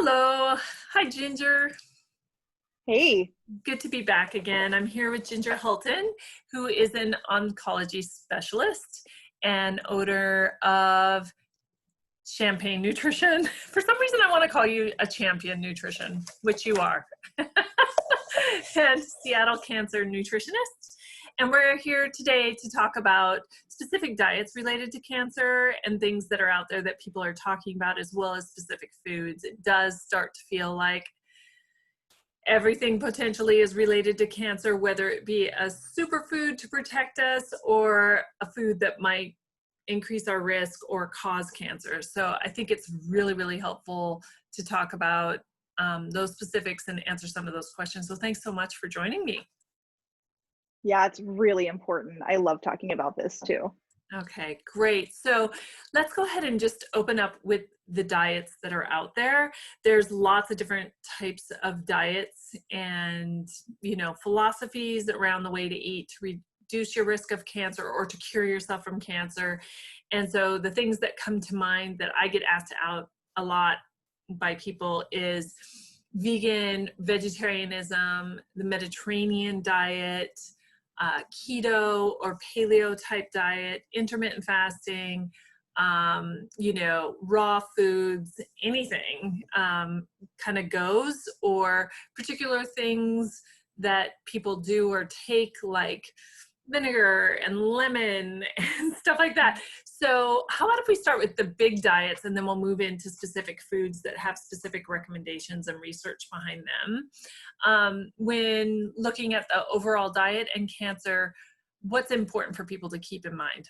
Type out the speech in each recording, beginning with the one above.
Hello. Hi, Ginger. Hey, Good to be back again. I'm here with Ginger Hultin, who is an oncology specialist and owner of Champagne Nutrition. For some reason, I want to call you a champion nutrition, which you are, and Seattle Cancer Nutritionist. And we're here today to talk about specific diets related to cancer and things that are out there that people are talking about, as well as specific foods. It does start to feel like everything potentially is related to cancer, whether it be a superfood to protect us or a food that might increase our risk or cause cancer. So I think it's really, really helpful to talk about those specifics and answer some of those questions. So thanks so much for joining me. yeah, it's really important. I love talking about this too. Okay, great. So let's go ahead and just open up with the diets that are out there. There's lots of different types of diets and, philosophies around the way to eat to reduce your risk of cancer or to cure yourself from cancer. And so the things that come to mind that I get asked out a lot by people is vegan, vegetarianism, the Mediterranean diet, keto or paleo type diet, intermittent fasting, raw foods, anything kind of goes, or particular things that people do or take, like vinegar and lemon and stuff like that. So how about if we start with the big diets and then we'll move into specific foods that have specific recommendations and research behind them. When looking at the overall diet and cancer, what's important for people to keep in mind?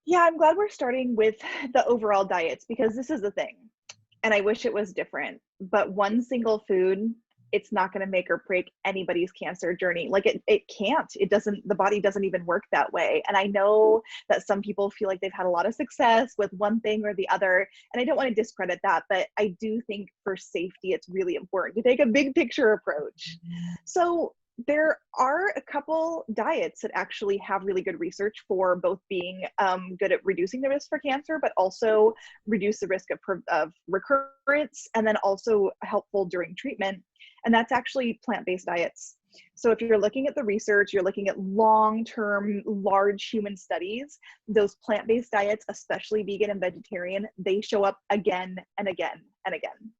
Yeah, I'm glad we're starting with the overall diets because this is the thing. And I wish it was different, but one single food, it's not going to make or break anybody's cancer journey. Like it can't, the body doesn't even work that way. And I know that some people feel like they've had a lot of success with one thing or the other. And I don't want to discredit that, but I do think for safety, it's really important to take a big picture approach. So there are a couple diets that actually have really good research for both being good at reducing the risk for cancer, but also reduce the risk of recurrence, and then also helpful during treatment. And that's actually plant-based diets. So if you're looking at the research, you're looking at long-term, large human studies, those plant-based diets, especially vegan and vegetarian, they show up again and again and again.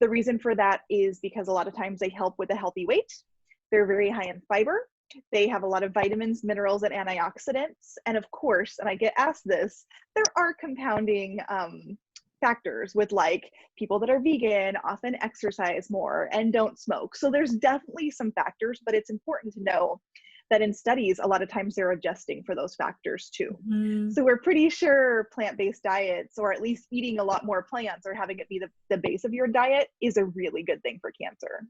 The reason for that is because a lot of times they help with a healthy weight. They're very high in fiber. They have a lot of vitamins, minerals, and antioxidants. And of course, and I get asked this, there are compounding factors with, like, people that are vegan often exercise more and don't smoke. So there's definitely some factors, but it's important to know that in studies, a lot of times they're adjusting for those factors too. Mm-hmm. So we're pretty sure plant-based diets, or at least eating a lot more plants or having it be the base of your diet, is a really good thing for cancer.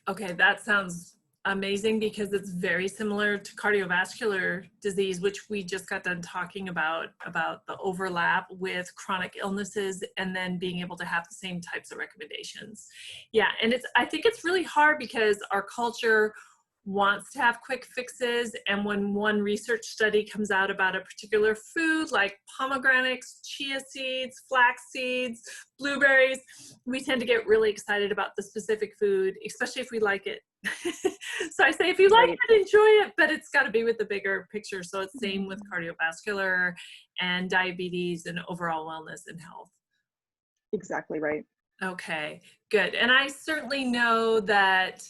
Okay, that sounds amazing because it's very similar to cardiovascular disease, which we just got done talking about the overlap with chronic illnesses and then being able to have the same types of recommendations. Yeah, and I think it's really hard because our culture wants to have quick fixes, and when one research study comes out about a particular food like pomegranates, chia seeds, flax seeds, blueberries, we tend to get really excited about the specific food, especially if we like it. So I say, if you like Right. it, enjoy it, but it's got to be with the bigger picture. So it's same with cardiovascular and diabetes and overall wellness and health. Exactly right. Okay, good. And I certainly know that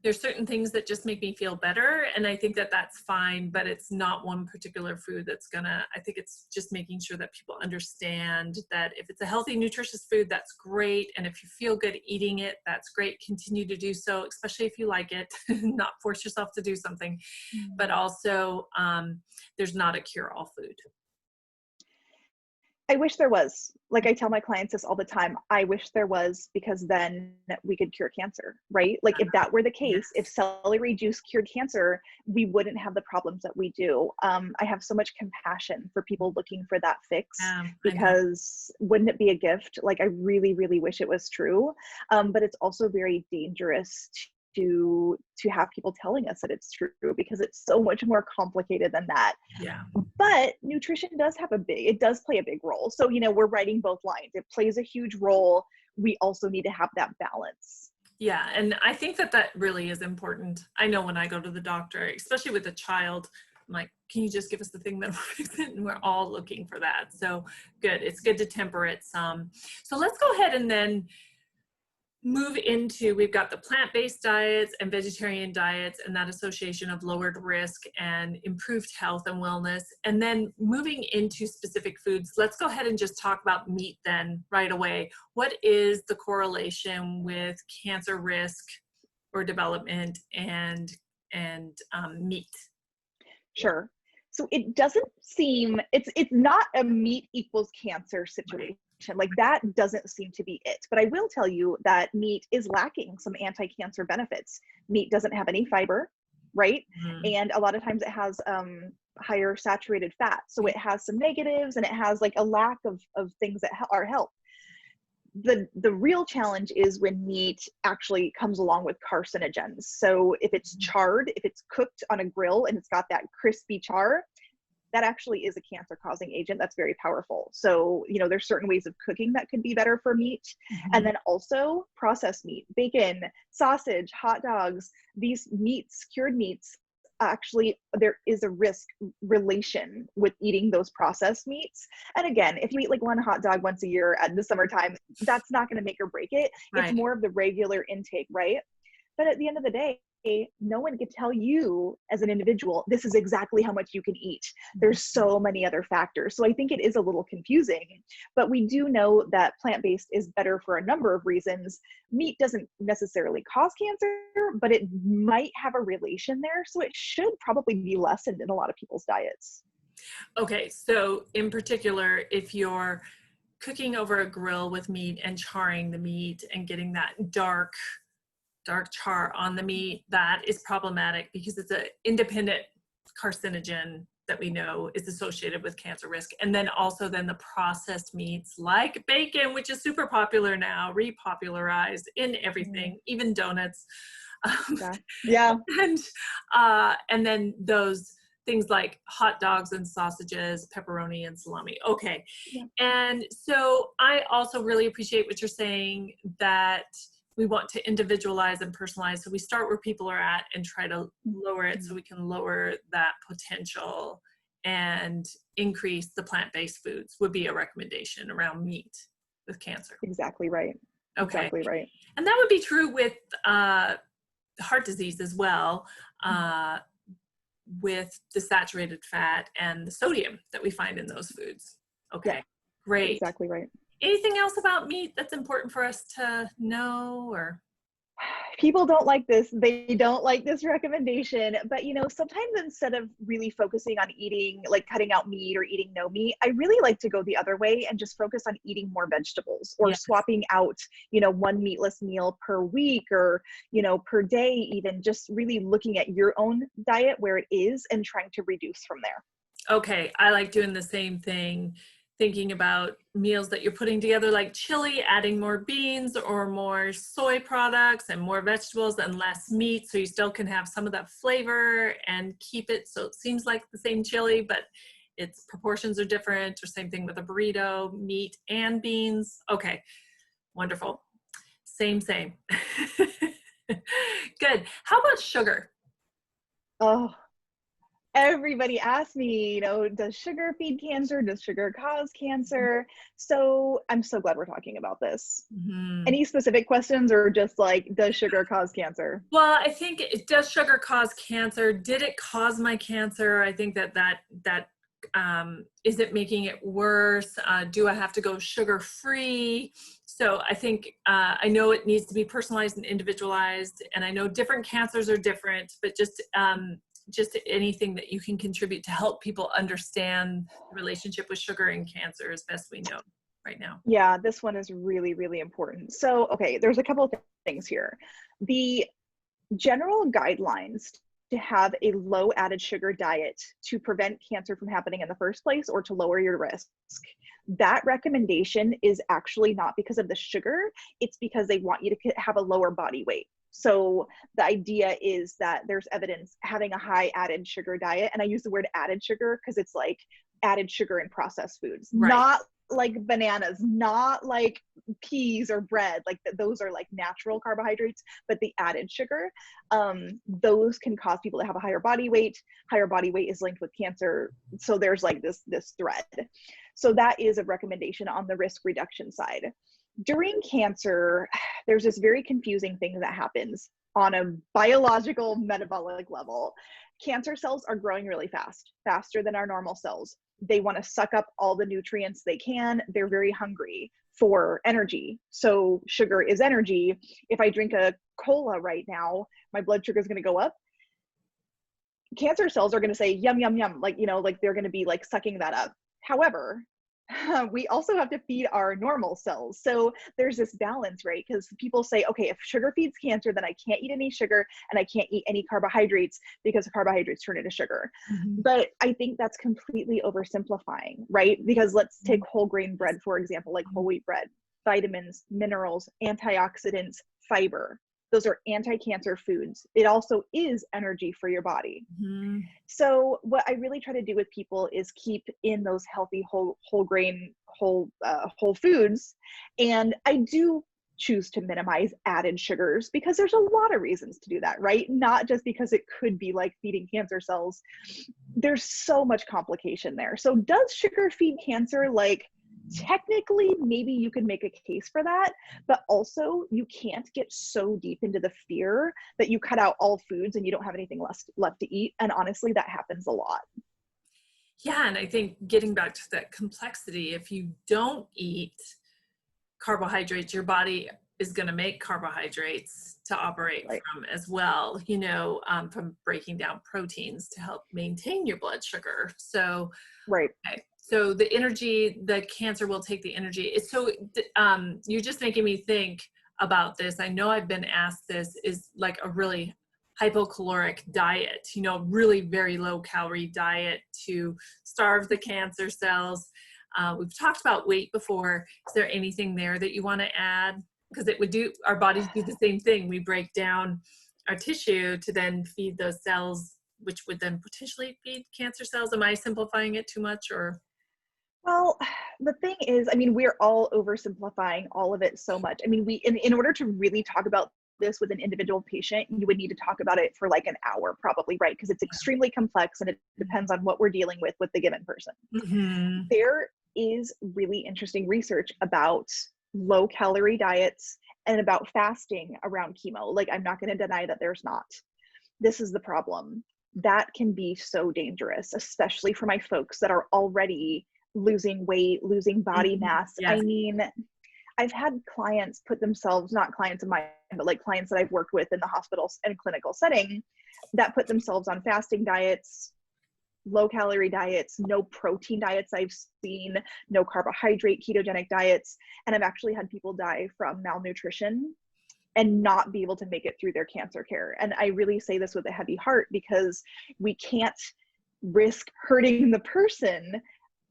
there's certain things that just make me feel better, and I think that that's fine, but it's not one particular food that's I think it's just making sure that people understand that if it's a healthy, nutritious food, that's great. And if you feel good eating it, that's great. Continue to do so, especially if you like it, not force yourself to do something, but also there's not a cure-all food. I wish there was. Like, I tell my clients this all the time. I wish there was, because then we could cure cancer, right? Like, if that were the case, if celery juice cured cancer, we wouldn't have the problems that we do. I have so much compassion for people looking for that fix, because wouldn't it be a gift? Like, I really, really wish it was true. But it's also very dangerous to have people telling us that it's true, because it's so much more complicated than that. Yeah. But nutrition does it does play a big role. So, we're writing both lines. It plays a huge role. We also need to have that balance. Yeah. And I think that really is important. I know when I go to the doctor, especially with a child, I'm like, can you just give us the thing that works? And we're all looking for that. So good. It's good to temper it some. So let's go ahead and then move into, we've got the plant-based diets and vegetarian diets and that association of lowered risk and improved health and wellness. And then moving into specific foods, let's go ahead and just talk about meat then right away. What is the correlation with cancer risk or development and meat? Sure. So it doesn't seem, it's not a meat equals cancer situation. Like that doesn't seem to be it. But I will tell you that meat is lacking some anti-cancer benefits. Meat doesn't have any fiber, right? Mm-hmm. And a lot of times it has higher saturated fat. So it has some negatives, and it has like a lack of things that are health. The real challenge is when meat actually comes along with carcinogens. So if it's charred, if it's cooked on a grill and it's got that crispy char, that actually is a cancer causing agent that's very powerful. So, there's certain ways of cooking that could be better for meat. Mm-hmm. And then also processed meat, bacon, sausage, hot dogs, these meats, cured meats, actually there is a risk relation with eating those processed meats. And again, if you eat like one hot dog once a year at the summertime, that's not going to make or break it. Right. It's more of the regular intake, right? But at the end of the day, no one can tell you as an individual, this is exactly how much you can eat. There's so many other factors. So I think it is a little confusing, but we do know that plant-based is better for a number of reasons. Meat doesn't necessarily cause cancer, but it might have a relation there. So it should probably be lessened in a lot of people's diets. Okay. So in particular, if you're cooking over a grill with meat and charring the meat and getting that dark char on the meat, that is problematic because it's an independent carcinogen that we know is associated with cancer risk. And then also the processed meats like bacon, which is super popular now, repopularized in everything, even donuts. Yeah. And then those things like hot dogs and sausages, pepperoni and salami. Okay. Yeah. And so I also really appreciate what you're saying, that we want to individualize and personalize. So we start where people are at and try to lower it so we can lower that potential and increase the plant-based foods would be a recommendation around meat with cancer. Exactly right. Okay. Exactly right. And that would be true with heart disease as well, with the saturated fat and the sodium that we find in those foods. Okay, yeah, great. Exactly right. Anything else about meat that's important for us to know? Or people don't like this. They don't like this recommendation, but sometimes instead of really focusing on eating, like cutting out meat or eating no meat, I really like to go the other way and just focus on eating more vegetables, or swapping out, one meatless meal per week, or, per day, even just really looking at your own diet where it is and trying to reduce from there. Okay. I like doing the same thing. Thinking about meals that you're putting together, like chili, adding more beans or more soy products and more vegetables and less meat, so you still can have some of that flavor and keep it so it seems like the same chili, but its proportions are different. Or same thing with a burrito, meat and beans. Okay, wonderful. Same. Good. How about sugar? Oh, everybody asks me, does sugar feed cancer? Does sugar cause cancer? So I'm so glad we're talking about this. Mm-hmm. Any specific questions, or just like, does sugar cause cancer? Well, I think does sugar cause cancer? Did it cause my cancer? I think that is it making it worse? Do I have to go sugar-free? So I think I know it needs to be personalized and individualized, and I know different cancers are different, but just anything that you can contribute to help people understand the relationship with sugar and cancer as best we know right now. Yeah, this one is really, really important. So, okay, there's a couple of things here. The general guidelines to have a low added sugar diet to prevent cancer from happening in the first place, or to lower your risk, that recommendation is actually not because of the sugar. It's because they want you to have a lower body weight. So the idea is that there's evidence having a high added sugar diet, and I use the word added sugar because it's like added sugar in processed foods, Right. not like bananas, not like peas or bread, like those are like natural carbohydrates, but the added sugar, those can cause people to have a higher body weight. Higher body weight is linked with cancer. So there's like this thread. So that is a recommendation on the risk reduction side. During cancer, there's this very confusing thing that happens on a biological metabolic level. Cancer cells are growing really fast, faster than our normal cells. They want to suck up all the nutrients they can. They're very hungry for energy. So sugar is energy. If I drink a cola right now, my blood sugar is going to go up. Cancer cells are going to say, yum, yum, yum. Like, you know, like they're going to be like sucking that up. However, we also have to feed our normal cells. So there's this balance, right? Because people say, okay, if sugar feeds cancer, then I can't eat any sugar and I can't eat any carbohydrates because carbohydrates turn into sugar. Mm-hmm. But I think that's completely oversimplifying, right? Because let's take whole grain bread, for example, like whole wheat bread, vitamins, minerals, antioxidants, fiber. Those are anti-cancer foods. It also is energy for your body. Mm-hmm. So what I really try to do with people is keep in those healthy whole grain, whole foods. And I do choose to minimize added sugars because there's a lot of reasons to do that, right? Not just because it could be like feeding cancer cells. There's so much complication there. So does sugar feed cancer? Like, technically, maybe you could make a case for that, but also you can't get so deep into the fear that you cut out all foods and you don't have anything left to eat. And honestly, that happens a lot. Yeah, and I think getting back to that complexity, if you don't eat carbohydrates, your body is going to make carbohydrates to operate Right. from as well, you know, from breaking down proteins to help maintain your blood sugar. So, Right. okay. So the energy, the cancer will take the energy. It's so, you're just making me think about this. I know I've been asked this, is like a really hypocaloric diet, you know, really very low calorie diet to starve the cancer cells. We've talked about weight before. Is there anything there that you want to add? Because it would do, our bodies do the same thing. We break down our tissue to then feed those cells, which would then potentially feed cancer cells. Am I simplifying it too much, or? Well, the thing is, I mean, we're all oversimplifying all of it so much. I mean, in order to really talk about this with an individual patient, you would need to talk about it for like an hour probably, right? Because it's extremely complex and it depends on what we're dealing with the given person. Mm-hmm. There is really interesting research about low calorie diets and about fasting around chemo. Like, I'm not going to deny that there's not. This is the problem. That can be so dangerous, especially for my folks that are already losing weight, losing body mass. Yes. I mean, I've had clients put themselves, not clients of mine, but like clients that I've worked with in the hospital and clinical setting, that put themselves on fasting diets, low calorie diets, no protein diets I've seen, no carbohydrate ketogenic diets. And I've actually had people die from malnutrition and not be able to make it through their cancer care. And I really say this with a heavy heart because we can't risk hurting the person,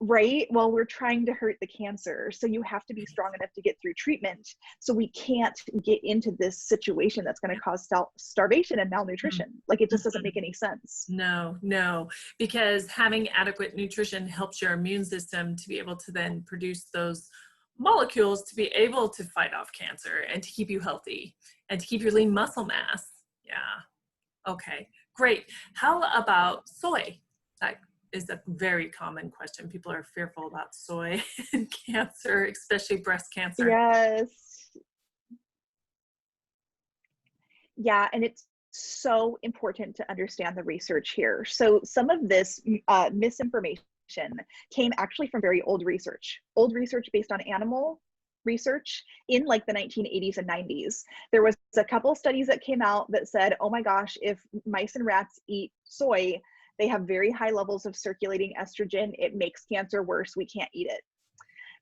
right, while we're trying to hurt the cancer. So you have to be strong enough to get through treatment. So we can't get into this situation that's going to cause starvation and malnutrition. Like, it just doesn't make any sense. No, because having adequate nutrition helps your immune system to be able to then produce those molecules to be able to fight off cancer and to keep you healthy and to keep your lean muscle mass. Yeah. Okay, great. How about soy? That is a very common question. People are fearful about soy and cancer, especially breast cancer. Yes. Yeah, and it's so important to understand the research here. So some of this misinformation came actually from very old research based on animal research in like the 1980s and 90s. There was a couple of studies that came out that said, oh my gosh, if mice and rats eat soy, they have very high levels of circulating estrogen. It makes cancer worse. We can't eat it.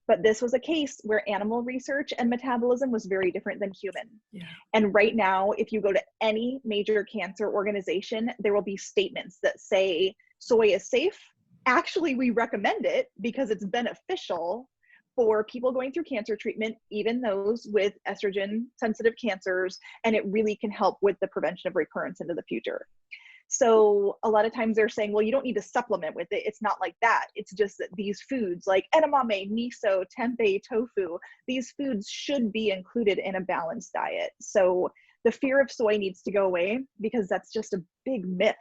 But this was a case where animal research and metabolism was very different than human. Yeah. And right now, if you go to any major cancer organization, there will be statements that say soy is safe. Actually, we recommend it because it's beneficial, for people going through cancer treatment, even those with estrogen sensitive cancers, and it really can help with the prevention of recurrence into the future. So a lot of times they're saying, well, you don't need to supplement with it. It's not like that. It's just that these foods like edamame, miso, tempeh, tofu, these foods should be included in a balanced diet. So the fear of soy needs to go away, because that's just a big myth.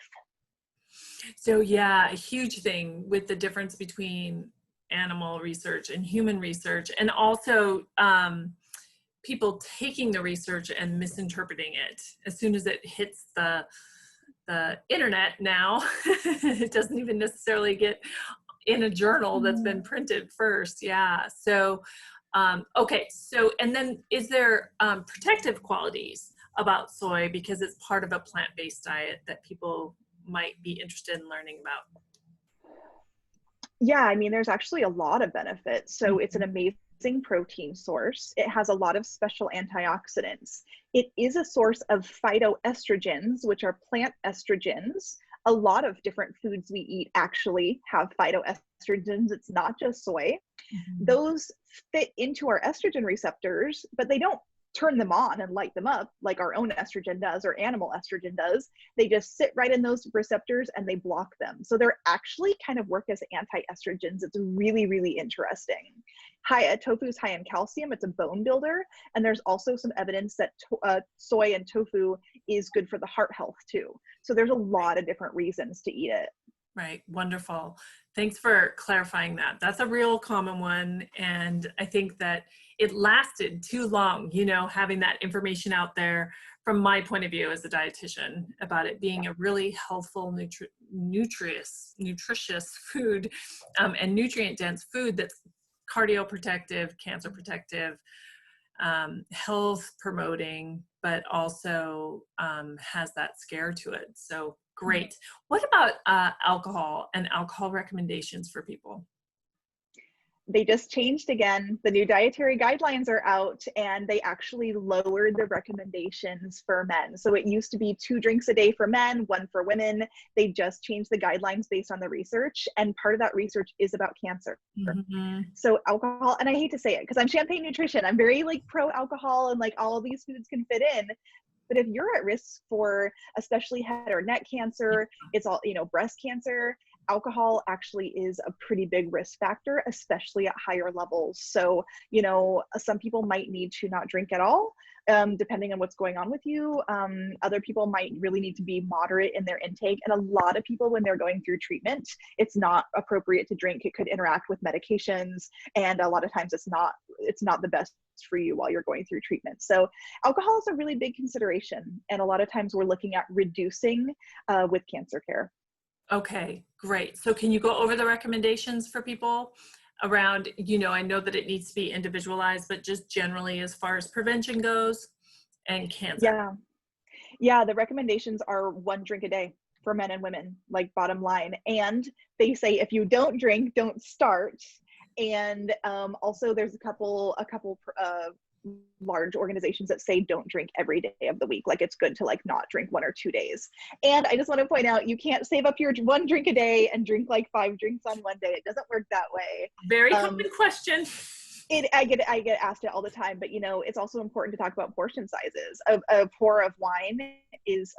So yeah, a huge thing with the difference between animal research and human research, and also people taking the research and misinterpreting it as soon as it hits the internet now. It doesn't even necessarily get in a journal that's been printed first. Yeah. So okay. So, and then is there protective qualities about soy because it's part of a plant-based diet that people might be interested in learning about? Yeah, I mean, there's actually a lot of benefits. So it's an amazing protein source. It has a lot of special antioxidants. It is a source of phytoestrogens, which are plant estrogens. A lot of different foods we eat actually have phytoestrogens. It's not just soy. Those fit into our estrogen receptors, but they don't turn them on and light them up like our own estrogen does or animal estrogen does. They just sit right in those receptors and they block them. So they're actually kind of work as anti-estrogens. It's really, really interesting. Tofu is high in calcium. It's a bone builder. And there's also some evidence that soy and tofu is good for the heart health too. So there's a lot of different reasons to eat it. Right. Wonderful. Thanks for clarifying that. That's a real common one. And I think that it lasted too long, you know, having that information out there from my point of view as a dietitian about it being a really healthful, nutritious food and nutrient dense food that's cardioprotective, cancer protective, health promoting, but also has that scare to it. So great. What about alcohol and alcohol recommendations for people? They just changed again. The new dietary guidelines are out, and they actually lowered the recommendations for men. So it used to be 2 drinks a day for men, 1 for women. They just changed the guidelines based on the research, and part of that research is about cancer. So alcohol, and I hate to say it because I'm Champagne Nutrition, I'm very like pro alcohol and like all of these foods can fit in. But if you're at risk for especially head or neck cancer, it's all, you know, breast cancer, alcohol actually is a pretty big risk factor, especially at higher levels. So, you know, some people might need to not drink at all, depending on what's going on with you. Other people might really need to be moderate in their intake. And a lot of people, when they're going through treatment, it's not appropriate to drink. It could interact with medications. And a lot of times it's not the best for you while you're going through treatment. So alcohol is a really big consideration. And a lot of times we're looking at reducing with cancer care. Okay, great. So can you go over the recommendations for people around, you know, I know that it needs to be individualized, but just generally as far as prevention goes and cancer? Yeah, the recommendations are 1 drink a day for men and women, like bottom line. And they say if you don't drink, don't start. And also there's a couple large organizations that say don't drink every day of the week. Like it's good to like not drink 1 or 2 days. And I just want to point out, you can't save up your 1 drink a day and drink like 5 drinks on one day. It doesn't work that way. Very common question. I get asked it all the time, but you know, it's also important to talk about portion sizes. A pour of wine is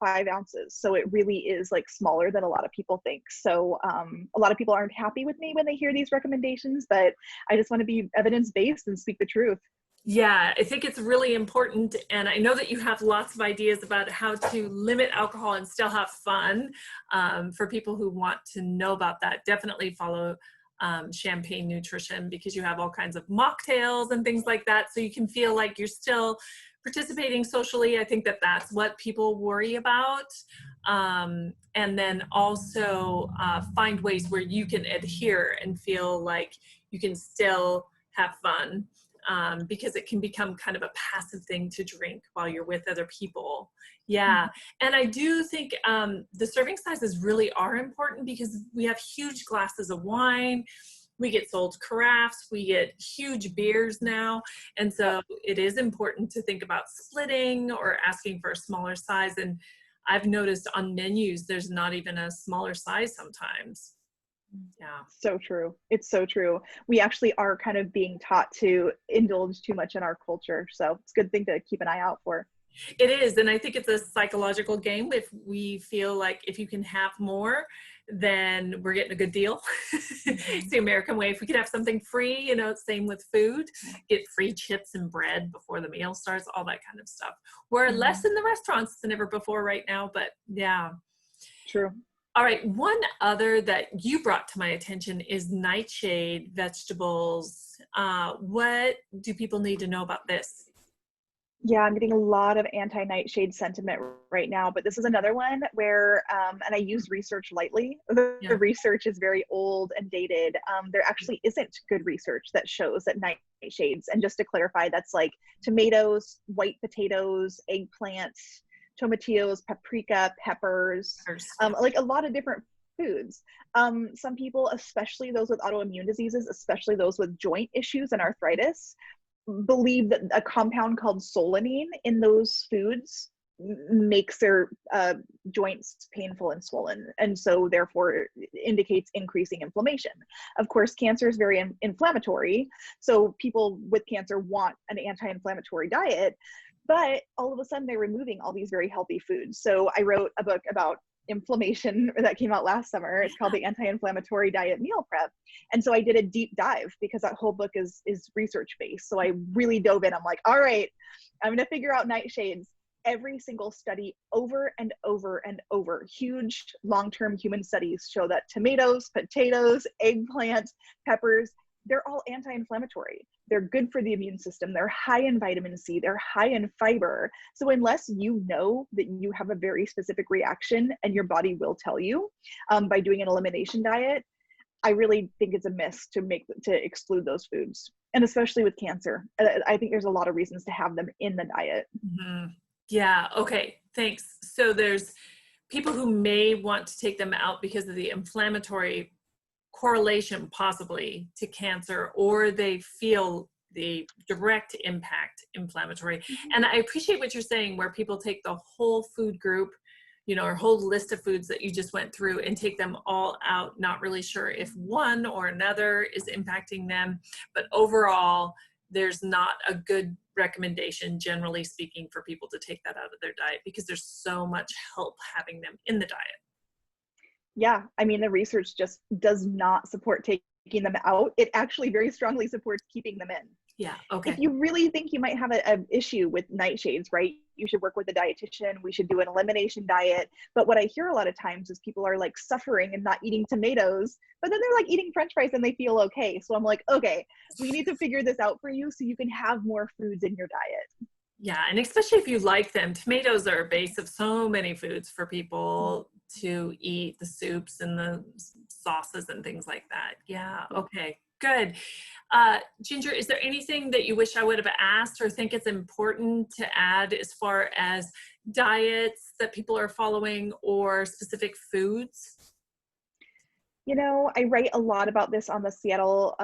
5 ounces. So it really is like smaller than a lot of people think. So a lot of people aren't happy with me when they hear these recommendations, but I just want to be evidence-based and speak the truth. Yeah, I think it's really important. And I know that you have lots of ideas about how to limit alcohol and still have fun. For people who want to know about that, definitely follow Champagne Nutrition, because you have all kinds of mocktails and things like that. So you can feel like you're still participating socially. I think that that's what people worry about. And then also find ways where you can adhere and feel like you can still have fun. Because it can become kind of a passive thing to drink while you're with other people. Yeah. And I do think the serving sizes really are important, because we have huge glasses of wine. We get sold carafes. We get huge beers now. And so it is important to think about splitting or asking for a smaller size. And I've noticed on menus, there's not even a smaller size sometimes. Yeah. So true. It's so true. We actually are kind of being taught to indulge too much in our culture. So it's a good thing to keep an eye out for. It is. And I think it's a psychological game. If we feel like if you can have more, then we're getting a good deal. It's Mhm. the American way. If we could have something free, you know, same with food, get free chips and bread before the meal starts, all that kind of stuff. We're less Mhm. in the restaurants than ever before right now, but yeah. True. All right. One other that you brought to my attention is nightshade vegetables. What do people need to know about this? Yeah, I'm getting a lot of anti-nightshade sentiment right now, but this is another one where, and I use research lightly. The Yeah. research is very old and dated. There actually isn't good research that shows that nightshades, and just to clarify, that's like tomatoes, white potatoes, eggplants, tomatillos, paprika, peppers, First, yeah. like a lot of different foods. Some people, especially those with autoimmune diseases, especially those with joint issues and arthritis, believe that a compound called solanine in those foods makes their joints painful and swollen, and so therefore indicates increasing inflammation. Of course, cancer is very inflammatory, so people with cancer want an anti-inflammatory diet, but all of a sudden they're removing all these very healthy foods. So I wrote a book about inflammation that came out last summer. It's called The Anti-Inflammatory Diet Meal Prep. And so I did a deep dive because that whole book is research based. So I really dove in. I'm like, all right, I'm going to figure out nightshades. Every single study over and over and over, huge long-term human studies show that tomatoes, potatoes, eggplant, peppers, they're all anti-inflammatory. They're good for the immune system. They're high in vitamin C. They're high in fiber. So unless you know that you have a very specific reaction, and your body will tell you by doing an elimination diet, I really think it's a miss to exclude those foods. And especially with cancer, I think there's a lot of reasons to have them in the diet. Mhm. Yeah. Okay. Thanks. So there's people who may want to take them out because of the inflammatory correlation possibly to cancer, or they feel the direct impact inflammatory. Mhm. And I appreciate what you're saying, where people take the whole food group, you know, or whole list of foods that you just went through and take them all out, not really sure if one or another is impacting them, but overall, there's not a good recommendation, generally speaking, for people to take that out of their diet because there's so much help having them in the diet. Yeah, I mean, the research just does not support taking them out. It actually very strongly supports keeping them in. Yeah. If Okay. you really think you might have an issue with nightshades, right, you should work with a dietitian. We should do an elimination diet. But what I hear a lot of times is people are like suffering and not eating tomatoes, but then they're like eating French fries and they feel okay. So I'm like, okay, we need to figure this out for you so you can have more foods in your diet. Yeah, and especially if you like them, tomatoes are a base of so many foods for Mm. people to eat, the soups and the sauces and things like that. Yeah, Yeah. okay, good. Ginger, is there anything that you wish I would have asked or think it's important to add as far as diets that people are following or specific foods? You know, I write a lot about this on the Seattle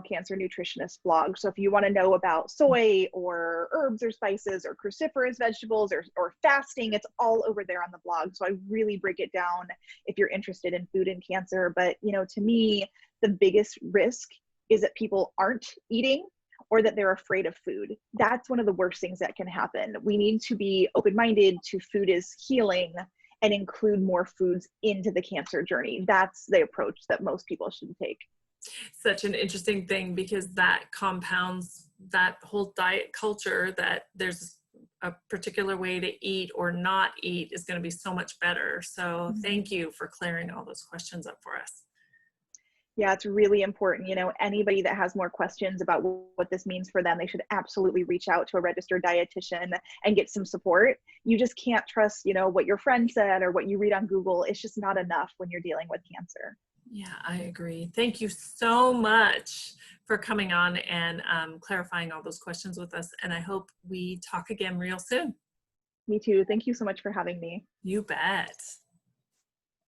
Cancer Nutritionist blog. So if you want to know about soy or herbs or spices or cruciferous vegetables or fasting, it's all over there on the blog. So I really break it down if you're interested in food and cancer. But, you know, to me, the biggest risk is that people aren't eating or that they're afraid of food. That's one of the worst things that can happen. We need to be open-minded to food is healing and include more foods into the cancer journey. That's the approach that most people should take. Such an interesting thing because that compounds that whole diet culture that there's a particular way to eat or not eat is going to be so much better. So Mhm. thank you for clearing all those questions up for us. Yeah, it's really important. You know, anybody that has more questions about what this means for them, they should absolutely reach out to a registered dietitian and get some support. You just can't trust, you know, what your friend said or what you read on Google. It's just not enough when you're dealing with cancer. Yeah, I agree. Thank you so much for coming on and clarifying all those questions with us. And I hope we talk again real soon. Me too. Thank you so much for having me. You bet.